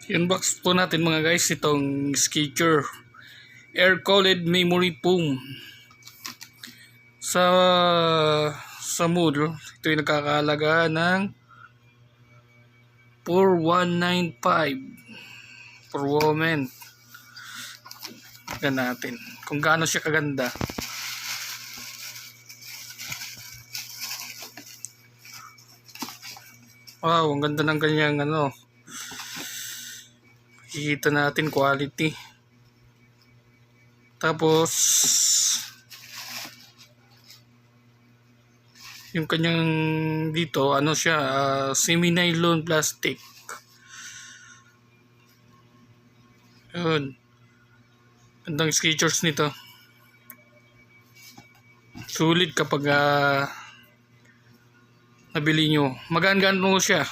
Unbox po natin mga guys itong Skechers Air Cooled Memory Foam. Sa model, ito ay nagkakahalaga ng 4,195 for women. Tignan natin kung gaano siya kaganda. Wow, ang ganda ng kanyang Kikita natin quality. Tapos yung kanyang dito siya, semi-nylon plastic. Yun. Gandang Skechers nito. Sulit kapag nabili nyo. Magaan-gaan mo siya.